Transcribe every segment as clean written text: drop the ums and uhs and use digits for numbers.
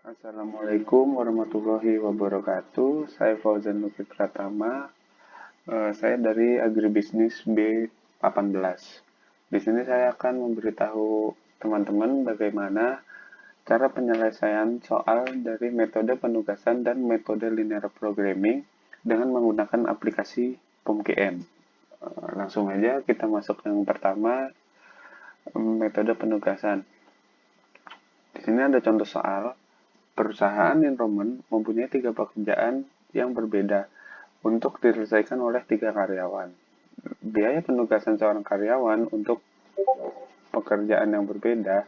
Assalamualaikum warahmatullahi wabarakatuh. Saya Fauzan Nupri Pratama. Saya dari Agribisnis B18. Di sini saya akan memberitahu teman-teman bagaimana cara penyelesaian soal dari metode penugasan dan metode linear programming dengan menggunakan aplikasi POMGM. Langsung aja kita masuk yang pertama, metode penugasan. Di sini ada contoh soal. Perusahaan enrollment mempunyai 3 pekerjaan yang berbeda untuk diselesaikan oleh 3 karyawan. Biaya penugasan seorang karyawan untuk pekerjaan yang berbeda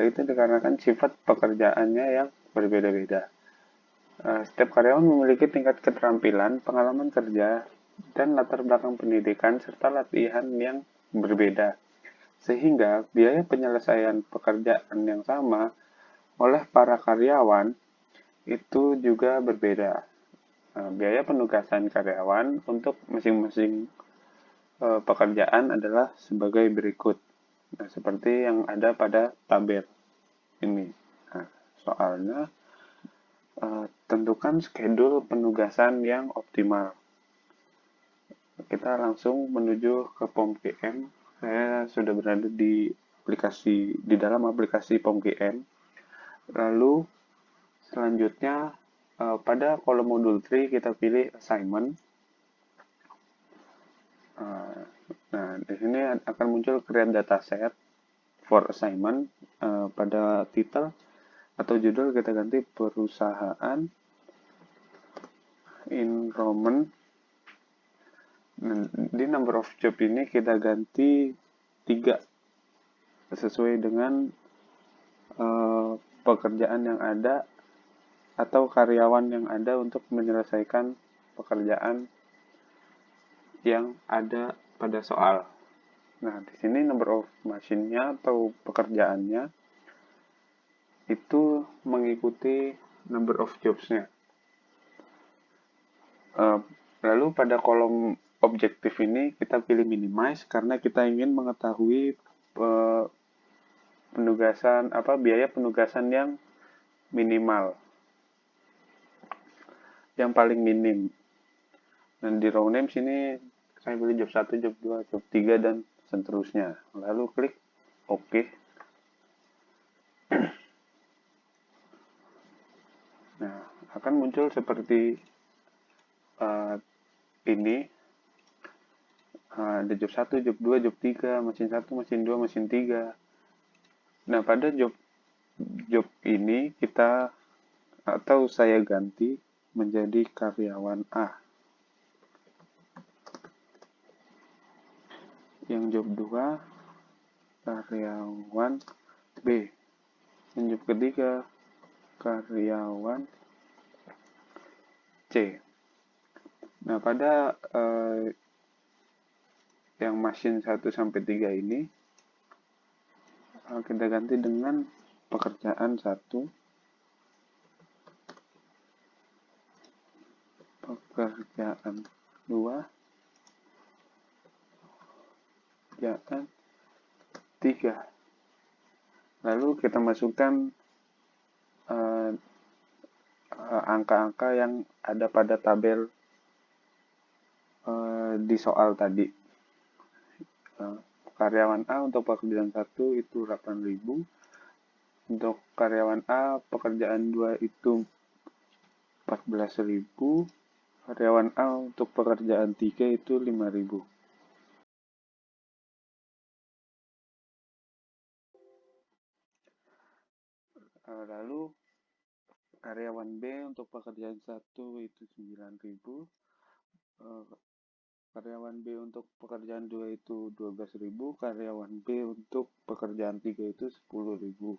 itu dikarenakan sifat pekerjaannya yang berbeda-beda. Setiap karyawan memiliki tingkat keterampilan, pengalaman kerja, dan latar belakang pendidikan serta latihan yang berbeda. Sehingga biaya penyelesaian pekerjaan yang sama oleh para karyawan itu juga berbeda. Biaya penugasan karyawan untuk masing-masing pekerjaan adalah sebagai berikut. Nah, seperti yang ada pada tabel ini. Nah, soalnya tentukan schedule penugasan yang optimal. Kita langsung menuju ke POMGM. Saya sudah berada di dalam aplikasi POMGM. Lalu selanjutnya pada kolom modul 3 kita pilih assignment. Nah, di sini akan muncul create dataset for assignment. Pada title atau judul kita ganti perusahaan enrollment. Nah, di number of job ini kita ganti 3 sesuai dengan pekerjaan yang ada atau karyawan yang ada untuk menyelesaikan pekerjaan yang ada pada soal. Nah, di sini number of machine-nya atau pekerjaannya itu mengikuti number of jobs-nya. Lalu pada kolom objektif ini kita pilih minimize karena kita ingin mengetahui biaya penugasan yang minimal, yang paling minim. Dan di row name sini saya pilih job 1, job 2, job 3 dan seterusnya. Lalu klik OK. Nah, akan muncul seperti ini. Ada job 1, job 2, job 3, mesin 1, mesin 2, mesin 3. Nah, pada job ini saya ganti menjadi karyawan A. Yang job 2 karyawan B. Yang job ketiga karyawan C. Nah, pada yang mesin 1 sampai 3 ini kita ganti dengan pekerjaan 1, pekerjaan 2, pekerjaan 3. Lalu kita masukkan angka-angka yang ada pada tabel di soal tadi. Karyawan A untuk pekerjaan 1 itu 8.000. Untuk karyawan A pekerjaan 2 itu 14.000. Karyawan A untuk pekerjaan 3 itu 5.000. Lalu karyawan B untuk pekerjaan 1 itu 9.000. Karyawan B untuk pekerjaan 2 itu 12.000. Karyawan B untuk pekerjaan 3 itu 10.000.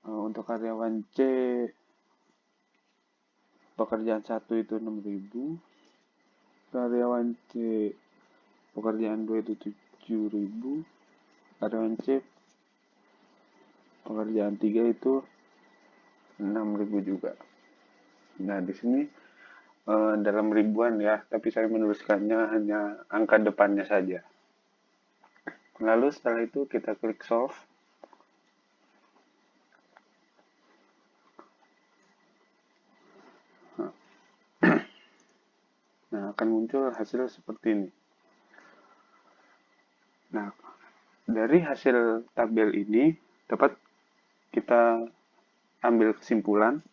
Untuk karyawan C pekerjaan 1 itu 6.000. Karyawan C pekerjaan 2 itu 7.000. Karyawan C pekerjaan 3 itu 6.000 juga. Nah, di sini dalam ribuan ya, tapi saya menuliskannya hanya angka depannya saja. Lalu setelah itu kita klik solve. akan muncul hasil seperti ini. Nah, dari hasil tabel ini dapat kita ambil kesimpulan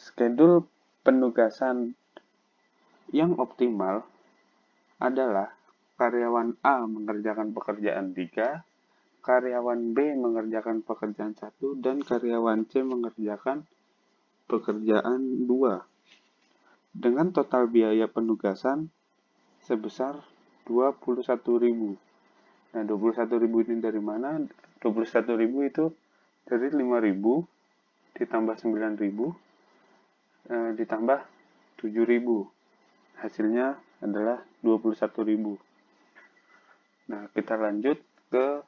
schedule penugasan yang optimal adalah karyawan A mengerjakan pekerjaan 3, karyawan B mengerjakan pekerjaan 1, dan karyawan C mengerjakan pekerjaan 2. Dengan total biaya penugasan sebesar 21.000. Nah, 21.000 ini dari mana? 21.000 itu dari 5.000 ditambah 9.000 ditambah 7.000. Hasilnya adalah 21.000. Nah, kita lanjut ke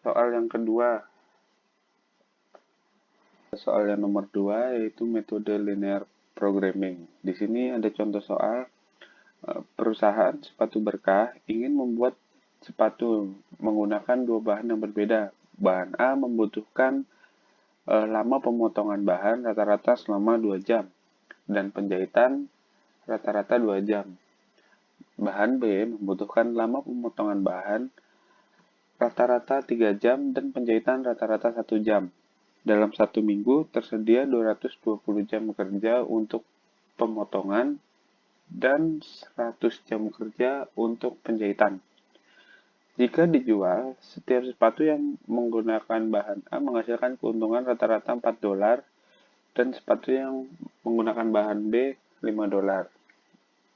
soal yang kedua. Soal yang nomor 2 yaitu metode linear programming. Di sini ada contoh soal perusahaan sepatu berkah ingin membuat sepatu menggunakan dua bahan yang berbeda. Bahan A membutuhkan lama pemotongan bahan rata-rata selama 2 jam dan penjahitan rata-rata 2 jam. Bahan B membutuhkan lama pemotongan bahan rata-rata 3 jam dan penjahitan rata-rata 1 jam. Dalam 1 minggu tersedia 220 jam kerja untuk pemotongan dan 100 jam kerja untuk penjahitan. Jika dijual, setiap sepatu yang menggunakan bahan A menghasilkan keuntungan rata-rata $4 dan sepatu yang menggunakan bahan B $5.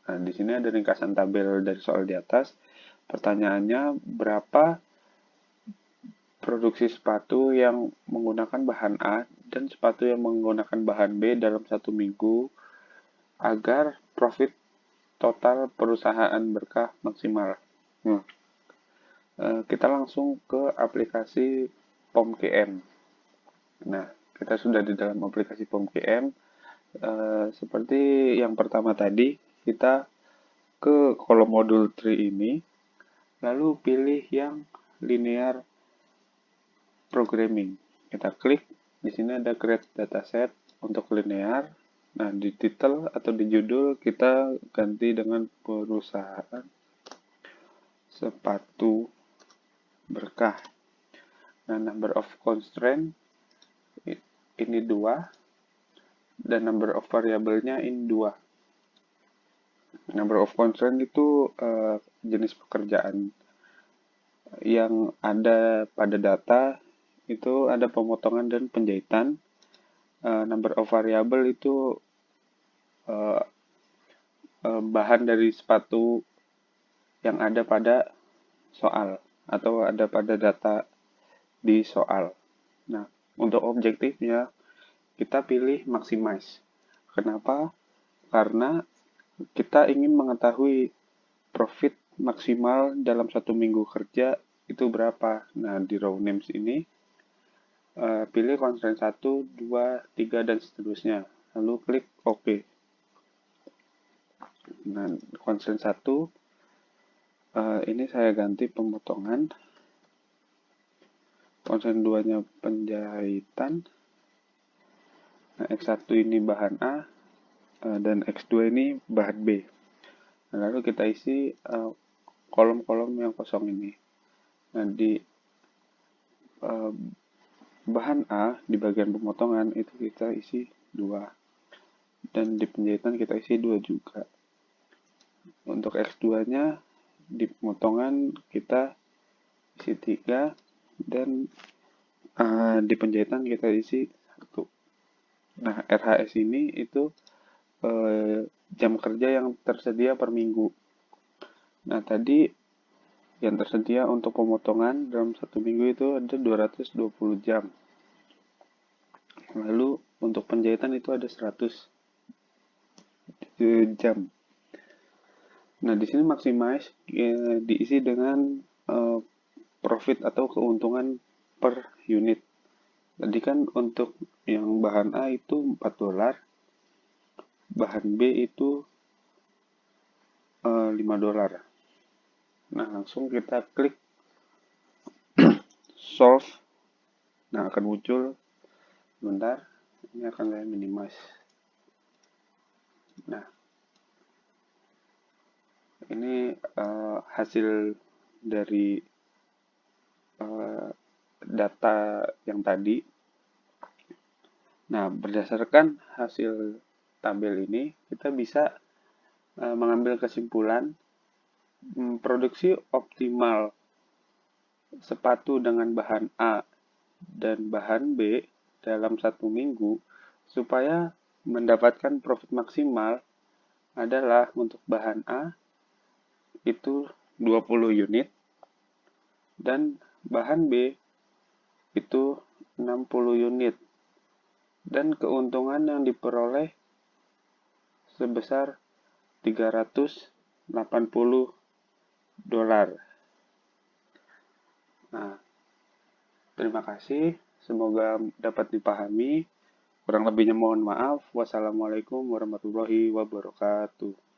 Nah, di sini ada ringkasan tabel dari soal di atas. Pertanyaannya, berapa produksi sepatu yang menggunakan bahan A dan sepatu yang menggunakan bahan B dalam 1 minggu agar profit total perusahaan berkah maksimal. Kita langsung ke aplikasi POMKM. Nah, kita sudah di dalam aplikasi POMKM. Seperti yang pertama tadi, kita ke kolom modul tree ini, lalu pilih yang linear programming. Kita klik, di sini ada create dataset untuk linear. Nah, di title atau di judul kita ganti dengan perusahaan sepatu berkah. Nah, number of constraint ini 2 dan number of variabelnya ini 2. Number of constraint itu jenis pekerjaan yang ada pada data itu ada pemotongan dan penjahitan. Number of variable itu bahan dari sepatu yang ada pada soal atau ada pada data di soal. Nah, untuk objektifnya kita pilih maximize. Kenapa? Karena kita ingin mengetahui profit maksimal dalam 1 minggu kerja itu berapa. Nah, di row names ini pilih constraint 1, 2, 3, dan seterusnya. Lalu klik OK. Nah, constraint 1 ini saya ganti pemotongan. Constraint 2-nya penjahitan. Nah, X1 ini bahan A dan X2 ini bahan B. Nah, lalu kita isi kolom-kolom yang kosong ini. Nah, di bahan A di bagian pemotongan itu kita isi 2 dan di penjahitan kita isi 2 juga. Untuk X2 nya di pemotongan kita isi 3 dan di penjahitan kita isi 1. Nah, RHS ini itu jam kerja yang tersedia per minggu. Nah, tadi yang tersedia untuk pemotongan dalam 1 minggu itu ada 220 jam. Lalu untuk penjahitan itu ada 100 jam. Nah, di sini maximize diisi dengan profit atau keuntungan per unit. Tadi kan untuk yang bahan A itu $4, bahan B itu $5. Nah, langsung kita klik solve. Nah, akan muncul, bentar, ini akan saya minimize. Nah, Ini hasil dari eh, data yang tadi. Nah, berdasarkan hasil tabel ini, kita bisa mengambil kesimpulan produksi optimal sepatu dengan bahan A dan bahan B dalam 1 minggu supaya mendapatkan profit maksimal adalah untuk bahan A itu 20 unit dan bahan B itu 60 unit dan keuntungan yang diperoleh sebesar 380 dolar. Nah, terima kasih. Semoga dapat dipahami. Kurang lebihnya mohon maaf. Wassalamualaikum warahmatullahi wabarakatuh.